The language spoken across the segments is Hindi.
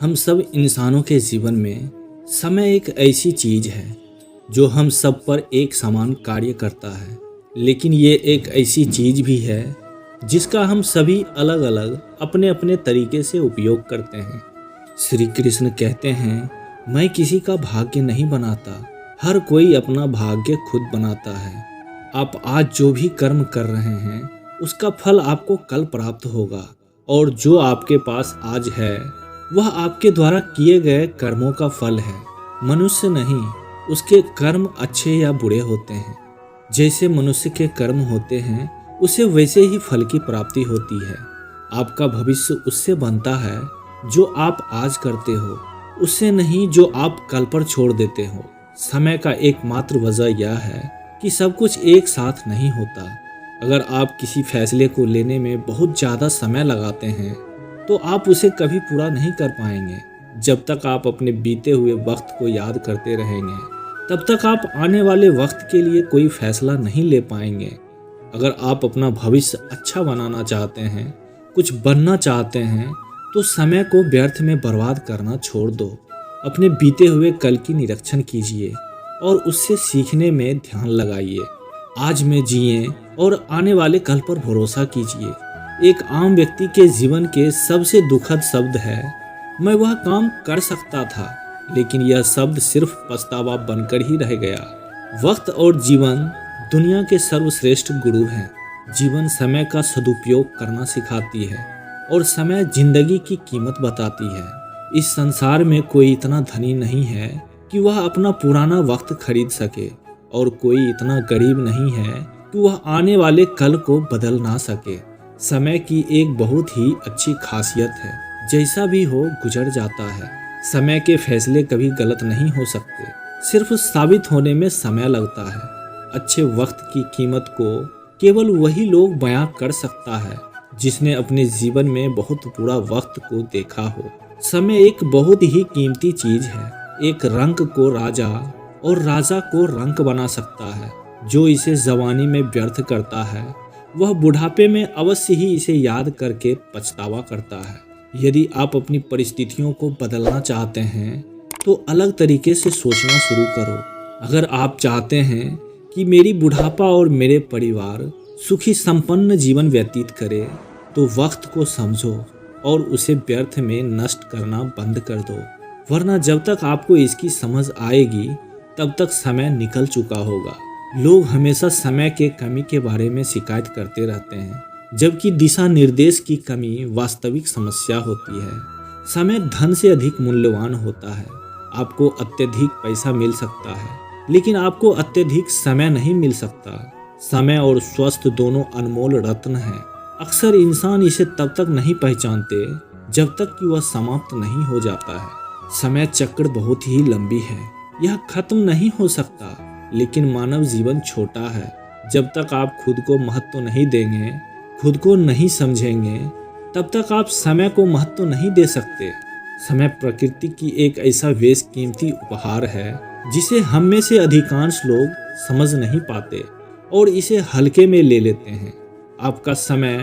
हम सब इंसानों के जीवन में समय एक ऐसी चीज है जो हम सब पर एक समान कार्य करता है, लेकिन ये एक ऐसी चीज भी है जिसका हम सभी अलग अलग अपने अपने तरीके से उपयोग करते हैं। श्री कृष्ण कहते हैं, मैं किसी का भाग्य नहीं बनाता, हर कोई अपना भाग्य खुद बनाता है। आप आज जो भी कर्म कर रहे हैं उसका फल आपको कल प्राप्त होगा, और जो आपके पास आज है वह आपके द्वारा किए गए कर्मों का फल है। मनुष्य नहीं, उसके कर्म अच्छे या बुरे होते हैं। जैसे मनुष्य के कर्म होते हैं उसे वैसे ही फल की प्राप्ति होती है। आपका भविष्य उससे बनता है जो आप आज करते हो, उससे नहीं जो आप कल पर छोड़ देते हो। समय का एकमात्र वजह यह है कि सब कुछ एक साथ नहीं होता। अगर आप किसी फैसले को लेने में बहुत ज़्यादा समय लगाते हैं तो आप उसे कभी पूरा नहीं कर पाएंगे। जब तक आप अपने बीते हुए वक्त को याद करते रहेंगे तब तक आप आने वाले वक्त के लिए कोई फैसला नहीं ले पाएंगे। अगर आप अपना भविष्य अच्छा बनाना चाहते हैं, कुछ बनना चाहते हैं, तो समय को व्यर्थ में बर्बाद करना छोड़ दो। अपने बीते हुए कल की निरीक्षण कीजिए और उससे सीखने में ध्यान लगाइए। आज में जिए और आने वाले कल पर भरोसा कीजिए। एक आम व्यक्ति के जीवन के सबसे दुखद शब्द है, मैं वह काम कर सकता था, लेकिन यह शब्द सिर्फ पछतावा बनकर ही रह गया। वक्त और जीवन दुनिया के सर्वश्रेष्ठ गुरु हैं। जीवन समय का सदुपयोग करना सिखाती है और समय जिंदगी की कीमत बताती है। इस संसार में कोई इतना धनी नहीं है कि वह अपना पुराना वक्त खरीद सके, और कोई इतना गरीब नहीं है कि वह आने वाले कल को बदल ना सके। समय की एक बहुत ही अच्छी खासियत है, जैसा भी हो गुजर जाता है। समय के फैसले कभी गलत नहीं हो सकते, सिर्फ साबित होने में समय लगता है। अच्छे वक्त की कीमत को केवल वही लोग बयां कर सकता है जिसने अपने जीवन में बहुत बुरा वक्त को देखा हो। समय एक बहुत ही कीमती चीज है। एक रंक को राजा और राजा को रंक बना सकता है। जो इसे जवानी में व्यर्थ करता है वह बुढ़ापे में अवश्य ही इसे याद करके पछतावा करता है। यदि आप अपनी परिस्थितियों को बदलना चाहते हैं तो अलग तरीके से सोचना शुरू करो। अगर आप चाहते हैं कि मेरी बुढ़ापा और मेरे परिवार सुखी संपन्न जीवन व्यतीत करे तो वक्त को समझो और उसे व्यर्थ में नष्ट करना बंद कर दो, वरना जब तक आपको इसकी समझ आएगी तब तक समय निकल चुका होगा। लोग हमेशा समय के कमी के बारे में शिकायत करते रहते हैं, जबकि दिशा निर्देश की कमी वास्तविक समस्या होती है। समय धन से अधिक मूल्यवान होता है। आपको अत्यधिक पैसा मिल सकता है, लेकिन आपको अत्यधिक समय नहीं मिल सकता। समय और स्वास्थ्य दोनों अनमोल रत्न हैं। अक्सर इंसान इसे तब तक नहीं पहचानते जब तक कि वह समाप्त नहीं हो जाता है। समय चक्र बहुत ही लंबी है, यह खत्म नहीं हो सकता, लेकिन मानव जीवन छोटा है। जब तक आप खुद को महत्व नहीं देंगे, खुद को नहीं समझेंगे, तब तक आप समय को महत्व नहीं दे सकते। समय प्रकृति की एक ऐसा बेशकीमती उपहार है जिसे हम में से अधिकांश लोग समझ नहीं पाते और इसे हल्के में ले लेते हैं। आपका समय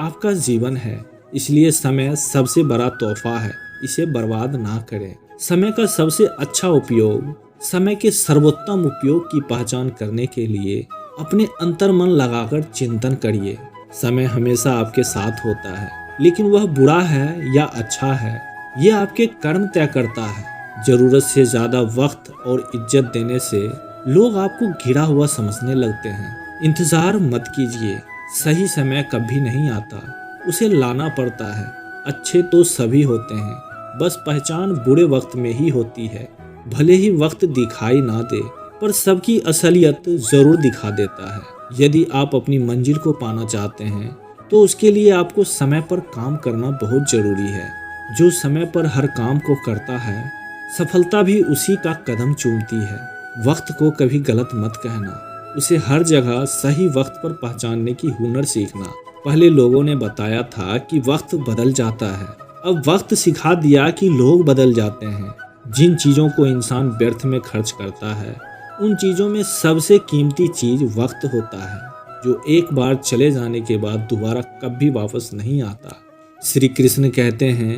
आपका जीवन है, इसलिए समय सबसे बड़ा तोहफा है, इसे बर्बाद ना करें। समय का सबसे अच्छा उपयोग, समय के सर्वोत्तम उपयोग की पहचान करने के लिए अपने अंतर मन लगाकर चिंतन करिए। समय हमेशा आपके साथ होता है, लेकिन वह बुरा है या अच्छा है यह आपके कर्म तय करता है। जरूरत से ज्यादा वक्त और इज्जत देने से लोग आपको घिरा हुआ समझने लगते हैं। इंतजार मत कीजिए, सही समय कभी नहीं आता, उसे लाना पड़ता है। अच्छे तो सभी होते हैं, बस पहचान बुरे वक्त में ही होती है। भले ही वक्त दिखाई ना दे, पर सबकी असलियत जरूर दिखा देता है। यदि आप अपनी मंजिल को पाना चाहते हैं तो उसके लिए आपको समय पर काम करना बहुत जरूरी है। जो समय पर हर काम को करता है, सफलता भी उसी का कदम चूमती है। वक्त को कभी गलत मत कहना, उसे हर जगह सही वक्त पर पहचानने की हुनर सीखना। पहले लोगों ने बताया था कि वक्त बदल जाता है, अब वक्त सिखा दिया कि लोग बदल जाते हैं। जिन चीज़ों को इंसान व्यर्थ में खर्च करता है उन चीज़ों में सबसे कीमती चीज़ वक्त होता है, जो एक बार चले जाने के बाद दोबारा कभी वापस नहीं आता। श्री कृष्ण कहते हैं,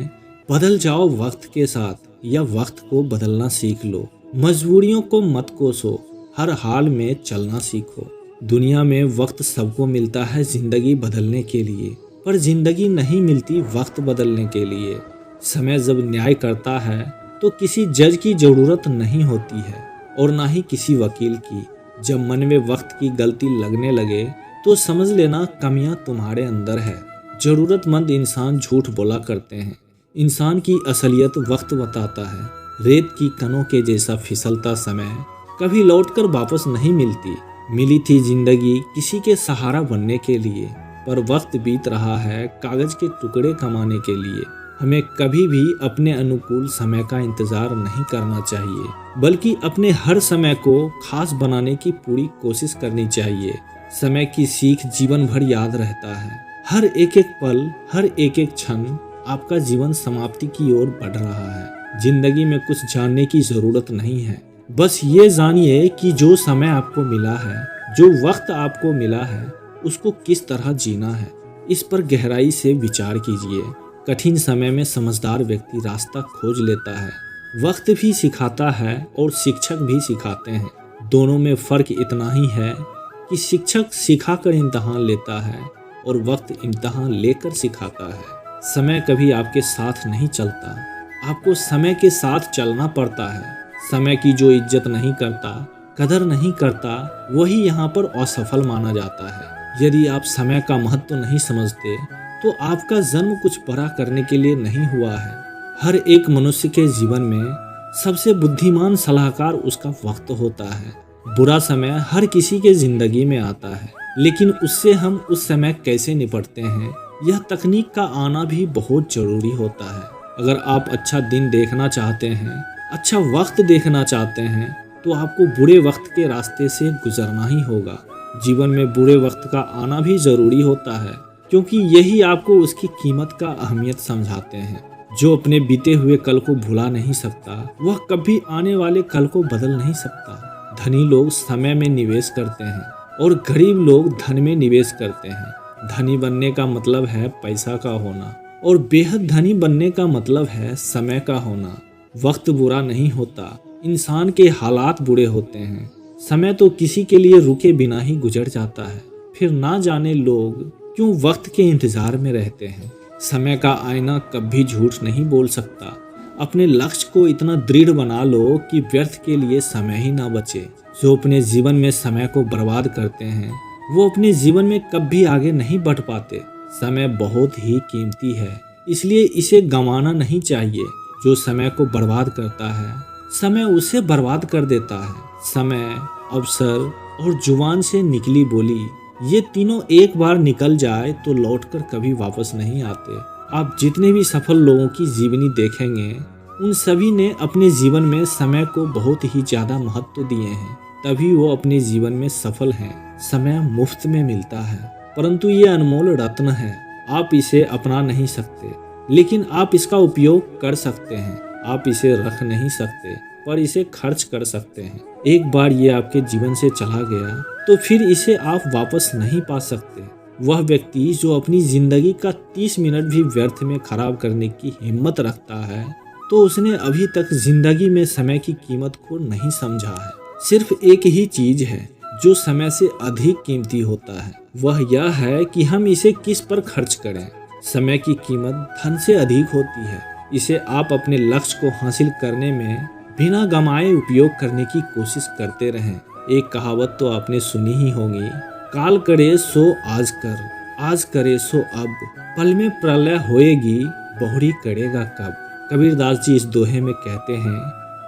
बदल जाओ वक्त के साथ या वक्त को बदलना सीख लो। मजबूरियों को मत कोसो, हर हाल में चलना सीखो। दुनिया में वक्त सबको मिलता है जिंदगी बदलने के लिए, पर जिंदगी नहीं मिलती वक्त बदलने के लिए। समय जब न्याय करता है तो किसी जज की जरूरत नहीं होती है और ना ही किसी वकील की। जब मन में वक्त की गलती लगने लगे तो समझ लेना कमियां तुम्हारे अंदर है। जरूरतमंद इंसान झूठ बोला करते हैं, इंसान की असलियत वक्त बताता है। रेत की कणों के जैसा फिसलता समय कभी लौटकर वापस नहीं मिलती। मिली थी जिंदगी किसी के सहारा बनने के लिए, पर वक्त बीत रहा है कागज के टुकड़े कमाने के लिए। हमें कभी भी अपने अनुकूल समय का इंतजार नहीं करना चाहिए, बल्कि अपने हर समय को खास बनाने की पूरी कोशिश करनी चाहिए। समय की सीख जीवन भर याद रहता है। हर एक एक पल, हर एक एक क्षण आपका जीवन समाप्ति की ओर बढ़ रहा है। जिंदगी में कुछ जानने की जरूरत नहीं है, बस ये जानिए कि जो समय आपको मिला है, जो वक्त आपको मिला है, उसको किस तरह जीना है। इस पर गहराई से विचार कीजिए। कठिन समय में समझदार व्यक्ति रास्ता खोज लेता है। वक्त भी सिखाता है और शिक्षक भी सिखाते हैं। दोनों में फर्क इतना ही है कि शिक्षक सिखाकर इम्तहान लेता है और वक्त इम्तहान लेकर सिखाता है। समय कभी आपके साथ नहीं चलता, आपको समय के साथ चलना पड़ता है। समय की जो इज्जत नहीं करता, कदर नहीं करता, वही यहाँ पर असफल माना जाता है। यदि आप समय का महत्व नहीं समझते तो आपका जन्म कुछ बड़ा करने के लिए नहीं हुआ है। हर एक मनुष्य के जीवन में सबसे बुद्धिमान सलाहकार उसका वक्त होता है। बुरा समय हर किसी के जिंदगी में आता है, लेकिन उससे हम उस समय कैसे निपटते हैं, यह तकनीक का आना भी बहुत जरूरी होता है। अगर आप अच्छा दिन देखना चाहते हैं, अच्छा वक्त देखना चाहते हैं, तो आपको बुरे वक्त के रास्ते से गुजरना ही होगा। जीवन में बुरे वक्त का आना भी जरूरी होता है, क्योंकि यही आपको उसकी कीमत का अहमियत समझाते हैं। जो अपने बीते हुए कल को भुला नहीं सकता, वह कभी आने वाले कल को बदल नहीं सकता। धनी लोग समय में निवेश करते हैं और गरीब लोग धन में निवेश करते हैं। धनी बनने का मतलब है पैसा का होना और बेहद धनी बनने का मतलब है समय का होना। वक्त बुरा नहीं होता, इंसान के हालात बुरे होते हैं। समय तो किसी के लिए रुके बिना ही गुजर जाता है। फिर ना जाने लोग क्यों वक्त के इंतजार में रहते हैं। समय का आईना कभी झूठ नहीं बोल सकता। अपने लक्ष्य को इतना दृढ़ बना लो कि व्यर्थ के लिए समय ही ना बचे। जो अपने जीवन में समय को बर्बाद करते हैं, वो अपने जीवन में कभी आगे नहीं बढ़ पाते। समय बहुत ही कीमती है, इसलिए इसे गंवाना नहीं चाहिए। जो समय को बर्बाद करता है, समय उसे बर्बाद कर देता है। समय, अवसर और जुबान से निकली बोली, ये तीनों एक बार निकल जाए तो लौटकर कभी वापस नहीं आते। आप जितने भी सफल लोगों की जीवनी देखेंगे, उन सभी ने अपने जीवन में समय को बहुत ही ज्यादा महत्व दिए हैं, तभी वो अपने जीवन में सफल हैं। समय मुफ्त में मिलता है, परंतु ये अनमोल रत्न है। आप इसे अपना नहीं सकते, लेकिन आप इसका उपयोग कर सकते हैं। आप इसे रख नहीं सकते, पर इसे खर्च कर सकते हैं। एक बार ये आपके जीवन से चला गया तो फिर इसे आप वापस नहीं पा सकते। वह व्यक्ति जो अपनी जिंदगी का 30 मिनट भी व्यर्थ में खराब करने की हिम्मत रखता है, तो उसने अभी तक जिंदगी में समय की कीमत को नहीं समझा है। सिर्फ एक ही चीज है जो समय से अधिक कीमती होता है, वह यह है कि हम इसे किस पर खर्च करें। समय की कीमत धन से अधिक होती है। इसे आप अपने लक्ष्य को हासिल करने में बिना गंवाए उपयोग करने की कोशिश करते रहें। एक कहावत तो आपने सुनी ही होगी, काल करे सो आज कर, आज करे सो अब, पल में प्रलय होएगी, बहुरी करेगा कब। कबीरदास जी इस दोहे में कहते हैं,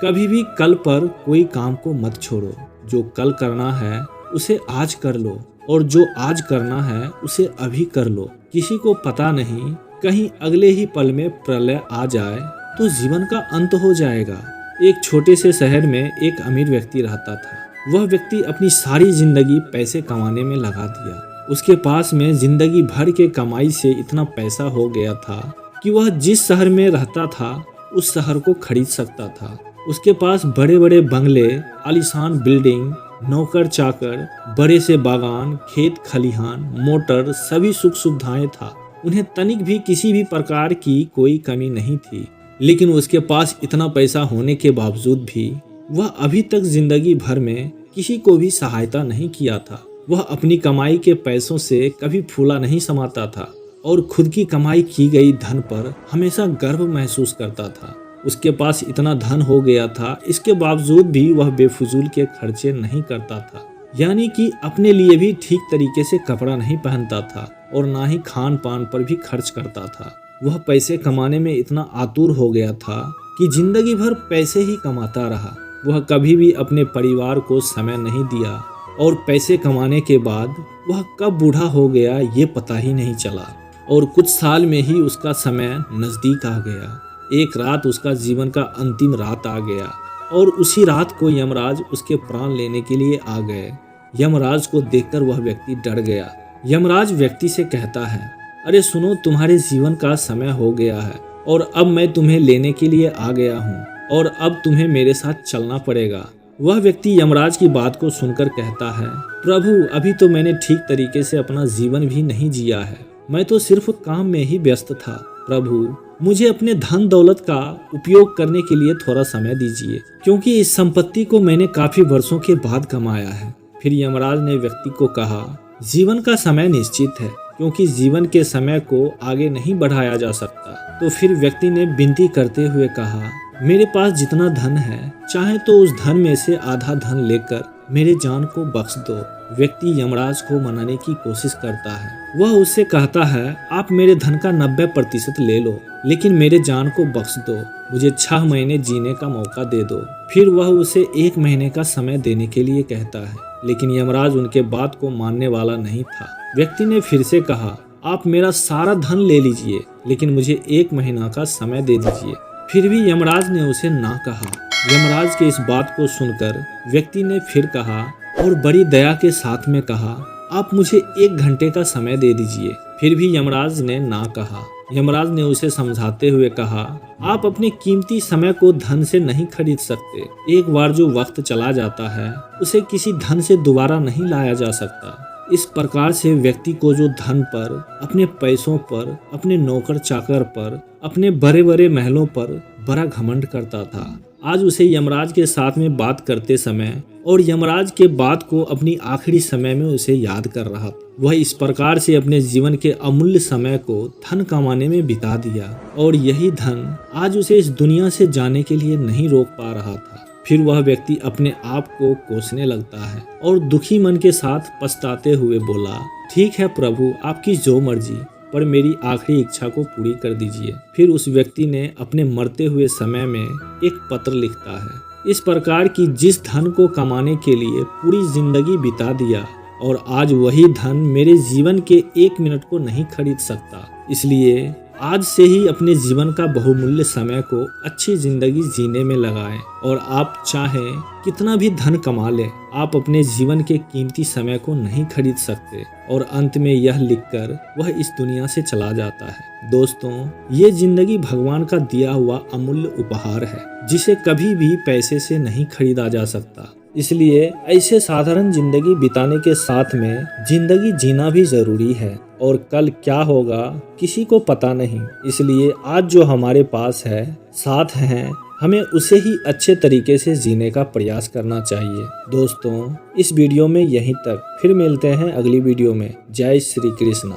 कभी भी कल पर कोई काम को मत छोड़ो। जो कल करना है उसे आज कर लो, और जो आज करना है उसे अभी कर लो। किसी को पता नहीं, कहीं अगले ही पल में प्रलय आ जाए तो जीवन का अंत हो जाएगा। एक छोटे से शहर में एक अमीर व्यक्ति रहता था। वह व्यक्ति अपनी सारी जिंदगी पैसे कमाने में लगा दिया। उसके पास में जिंदगी भर के कमाई से इतना पैसा हो गया था कि वह जिस शहर में रहता था उस शहर को खरीद सकता था। उसके पास बड़े बड़े बंगले, आलीशान बिल्डिंग, नौकर चाकर, बड़े से बागान, खेत खलिहान, मोटर, सभी सुख सुविधाएं था। उन्हें तनिक भी किसी भी प्रकार की कोई कमी नहीं थी, लेकिन उसके पास इतना पैसा होने के बावजूद भी वह अभी तक जिंदगी भर में किसी को भी सहायता नहीं किया था। वह अपनी कमाई के पैसों से कभी फूला नहीं समाता था और खुद की कमाई की गई धन पर हमेशा गर्व महसूस करता था। उसके पास इतना धन हो गया था, इसके बावजूद भी वह बेफजूल के खर्चे नहीं करता था, यानी कि अपने लिए भी ठीक तरीके से कपड़ा नहीं पहनता था और ना ही खान पान पर भी खर्च करता था। वह पैसे कमाने में इतना आतुर हो गया था कि जिंदगी भर पैसे ही कमाता रहा। वह कभी भी अपने परिवार को समय नहीं दिया और पैसे कमाने के बाद वह कब बूढ़ा हो गया ये पता ही नहीं चला और कुछ साल में ही उसका समय नजदीक आ गया। एक रात उसका जीवन का अंतिम रात आ गया और उसी रात को यमराज उसके प्राण लेने के लिए आ गए। यमराज को देखकर वह व्यक्ति डर गया। यमराज व्यक्ति से कहता है, अरे सुनो, तुम्हारे जीवन का समय हो गया है और अब मैं तुम्हें लेने के लिए आ गया हूँ और अब तुम्हें मेरे साथ चलना पड़ेगा। वह व्यक्ति यमराज की बात को सुनकर कहता है, प्रभु अभी तो मैंने ठीक तरीके से अपना जीवन भी नहीं जिया है, मैं तो सिर्फ काम में ही व्यस्त था। प्रभु मुझे अपने धन दौलत का उपयोग करने के लिए थोड़ा समय दीजिए, क्योंकि इस संपत्ति को मैंने काफी वर्षों के बाद कमाया है। फिर यमराज ने व्यक्ति को कहा, जीवन का समय निश्चित है, क्योंकि जीवन के समय को आगे नहीं बढ़ाया जा सकता। तो फिर व्यक्ति ने विनती करते हुए कहा, मेरे पास जितना धन है, चाहे तो उस धन में से आधा धन लेकर मेरे जान को बख्श दो। व्यक्ति यमराज को मनाने की कोशिश करता है। वह उससे कहता है, आप मेरे धन का 90% ले लो, लेकिन मेरे जान को बख्श दो, मुझे 6 महीने जीने का मौका दे दो। फिर वह उसे 1 महीने का समय देने के लिए कहता है, लेकिन यमराज उनके बात को मानने वाला नहीं था। व्यक्ति ने फिर से कहा, आप मेरा सारा धन ले लीजिए, लेकिन मुझे 1 महीना का समय दे दीजिए। फिर भी यमराज ने उसे ना कहा। यमराज के इस बात को सुनकर व्यक्ति ने फिर कहा और बड़ी दया के साथ में कहा, आप मुझे 1 घंटे का समय दे दीजिए। फिर भी यमराज ने ना कहा। यमराज ने उसे समझाते हुए कहा, आप अपने कीमती समय को धन से नहीं खरीद सकते। एक बार जो वक्त चला जाता है उसे किसी धन से दोबारा नहीं लाया जा सकता। इस प्रकार से व्यक्ति को जो धन पर, अपने पैसों पर, अपने नौकर चाकर पर, अपने बड़े बड़े महलों पर बड़ा घमंड करता था, आज उसे यमराज के साथ में बात करते समय और यमराज के बात को अपनी आखिरी समय में उसे याद कर रहा था। वह इस प्रकार से अपने जीवन के अमूल्य समय को धन कमाने में बिता दिया और यही धन आज उसे इस दुनिया से जाने के लिए नहीं रोक पा रहा था। फिर वह व्यक्ति अपने आप को कोसने लगता है और दुखी मन के साथ पछताते हुए बोला, ठीक है प्रभु, आपकी जो मर्जी, पर मेरी आखिरी इच्छा को पूरी कर दीजिए। फिर उस व्यक्ति ने अपने मरते हुए समय में एक पत्र लिखता है, इस प्रकार की जिस धन को कमाने के लिए पूरी जिंदगी बिता दिया और आज वही धन मेरे जीवन के 1 मिनट को नहीं खरीद सकता। इसलिए आज से ही अपने जीवन का बहुमूल्य समय को अच्छी जिंदगी जीने में लगाएं और आप चाहें कितना भी धन कमा लें, आप अपने जीवन के कीमती समय को नहीं खरीद सकते। और अंत में यह लिखकर वह इस दुनिया से चला जाता है। दोस्तों, ये जिंदगी भगवान का दिया हुआ अमूल्य उपहार है, जिसे कभी भी पैसे से नहीं खरीदा जा सकता। इसलिए ऐसे साधारण जिंदगी बिताने के साथ में जिंदगी जीना भी जरूरी है और कल क्या होगा किसी को पता नहीं। इसलिए आज जो हमारे पास है, साथ हैं, हमें उसे ही अच्छे तरीके से जीने का प्रयास करना चाहिए। दोस्तों, इस वीडियो में यहीं तक, फिर मिलते हैं अगली वीडियो में। जय श्री कृष्ण।